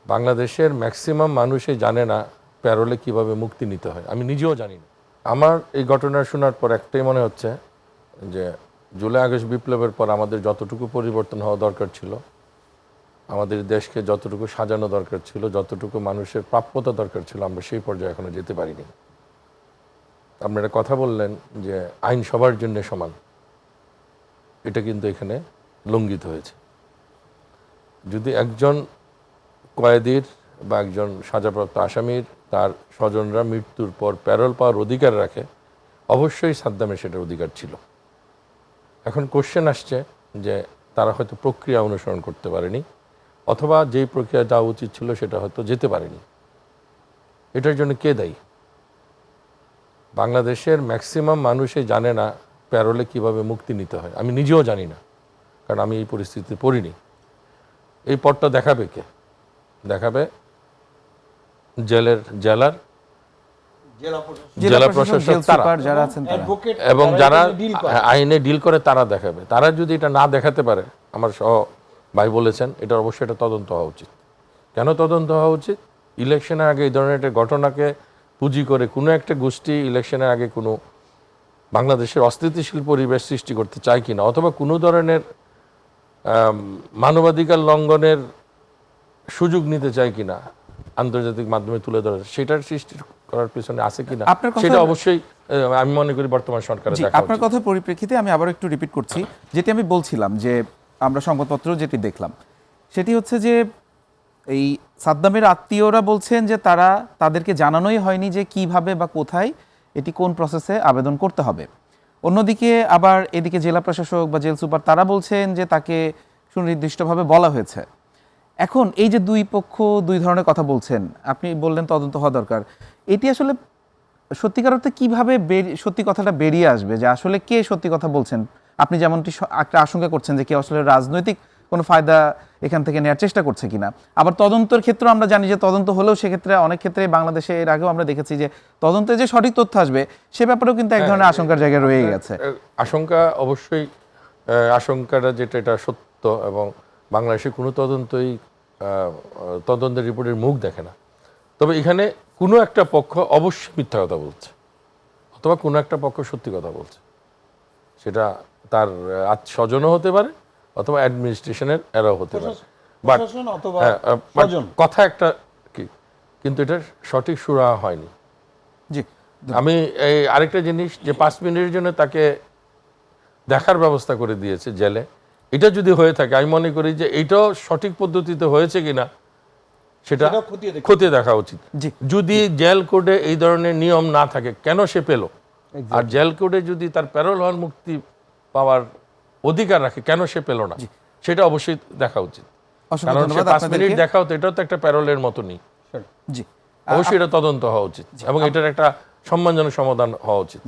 বাংলাদেশের ম্যাক্সিমাম মানুষই জানে না প্যারোলে কিভাবে মুক্তি নিতে হয়। আমি নিজেও জানি না। আমার এই ঘটনা শোনার পর একটাই মনে হচ্ছে যে জুলাই আগস্ট বিপ্লবের পর আমাদের যতটুকু পরিবর্তন হওয়া দরকার ছিল, আমাদের দেশকে যতটুকু সাজানো দরকার ছিল, যতটুকু মানুষের প্রাপ্যতা দরকার ছিল, আমরা সেই পর্যায়ে এখনো যেতে পারিনি। আপনারা কথা বললেন যে আইন সবার জন্য সমান, এটা কিন্তু এখানে লঙ্ঘিত হয়েছে। যদি একজন কয়েদির বা একজন সাজাপ্রাপ্ত আসামির তার স্বজনরা মৃত্যুর পর প্যারোল পাওয়ার অধিকার রাখে, অবশ্যই সাদ্দামের সেটার অধিকার ছিল। এখন কোশ্চেন আসছে যে তারা হয়তো প্রক্রিয়া অনুসরণ করতে পারেনি, অথবা যেই প্রক্রিয়া যাওয়া উচিত ছিল সেটা হয়তো যেতে পারেনি। এটার জন্য কে দায়ী? বাংলাদেশের ম্যাক্সিমাম মানুষই জানে না প্যারোলে কিভাবে মুক্তি নিতে হয়। আমি নিজেও জানি না, কারণ আমি এই পরিস্থিতিতে পড়িনি। এই পথটা দেখাবে কে? দেখাবে জেলার জেলা প্রশাসক এবং যারা আইনে ডিল করে তারা দেখাবে। তারা যদি এটা না দেখাতে পারে, আমার সহ ভাই বলেছেন, এটা অবশ্যই এটা তদন্ত হওয়া উচিত। কেন তদন্ত হওয়া উচিত? ইলেকশনের আগে এই ধরনের একটা ঘটনাকে পুঁজি করে কোনো একটা গোষ্ঠী ইলেকশনের আগে কোনো বাংলাদেশের অস্থিতিশীল পরিবেশ সৃষ্টি করতে চায় কিনা, অথবা কোনো ধরনের মানবাধিকার লঙ্ঘনের সুযোগ নিতে চায় কিনা আন্তর্জাতিক মাধ্যমে তুলে ধরা, সেটার সৃষ্টি করার পিছনে আছে কিনা, সেটা অবশ্যই আমি মনে করি বর্তমান সরকারের দেখা উচিত। আপনার কথার পরিপ্রেক্ষিতে আমি আবার একটু রিপিট করছি, যেটি আমি বলছিলাম যে আমরা সংবাদপত্র যেটি দেখলাম সেটি হচ্ছে যে এই সাদ্দামের আত্মীয়রা বলছেন যে তাদেরকে জানানোই হয়নি যে কিভাবে বা কোথায় এটি কোন প্রসেসে আবেদন করতে হবে। অন্যদিকে আবার এদিকে জেলা প্রশাসক বা জেল সুপার তারা বলছেন যে তাকে সুনির্দিষ্টভাবে বলা হয়েছে। এখন এই যে দুই পক্ষ দুই ধরনের কথা বলছেন, আপনি বললেন তদন্ত হওয়া দরকার, এটি আসলে সত্যিকার অর্থে কীভাবে সত্যি কথাটা বেরিয়ে আসবে যে আসলে কে সত্যি কথা বলছেন? আপনি যেমনটি একটা আশঙ্কা করছেন যে কেউ আসলে রাজনৈতিক কোনো ফায়দা এখান থেকে নেওয়ার চেষ্টা করছে কিনা। আবার তদন্তের ক্ষেত্রে আমরা জানি যে তদন্ত হলেও সেক্ষেত্রে অনেক ক্ষেত্রে বাংলাদেশে এর আগেও আমরা দেখেছি যে তদন্তে যে সঠিক তথ্য আসবে সে ব্যাপারেও কিন্তু এক ধরনের আশঙ্কার জায়গায় রয়ে গেছে। আশঙ্কা অবশ্যই, আশঙ্কাটা যেটা এটা সত্য, এবং বাংলাদেশে কোনো তদন্তের রিপোর্টের মুখ দেখে না। তবে এখানে কোনো একটা পক্ষ অবশ্যই মিথ্যা কথা বলছে, অথবা কোনো একটা পক্ষ সত্যি কথা বলছে। সেটা তার স্বজনও হতে পারে, অথবা অ্যাডমিনিস্ট্রেশনের এরাও হতে পারে। বাট কথা একটা কি, কিন্তু এটা সঠিক সুরা হয়নি। জি, আমি এই আরেকটা জিনিস যে 5 মিনিটের জন্য তাকে দেখার ব্যবস্থা করে দিয়েছে জেলে, এটা যদি হয়ে থাকে আমি মনে করি যে এইটাও সঠিক পদ্ধতিতে হয়েছে কিনা সেটা খতিয়ে দেখা উচিত। যদি জেল কোডে এই ধরনের নিয়ম না থাকে, কেন সে পেল? আর জেল কোডে যদি তার প্যারোল হওয়ার মুক্তি পাওয়ার অধিকার রাখে, কেন সে পেল না, সেটা অবশ্যই দেখা উচিত। কারণ সে 5 মিনিট দেখা হতো, এটাও তো একটা প্যারোলের মতনই। অবশ্যই এটা তদন্ত হওয়া উচিত এবং এটার একটা সম্মানজনক সমাধান হওয়া উচিত।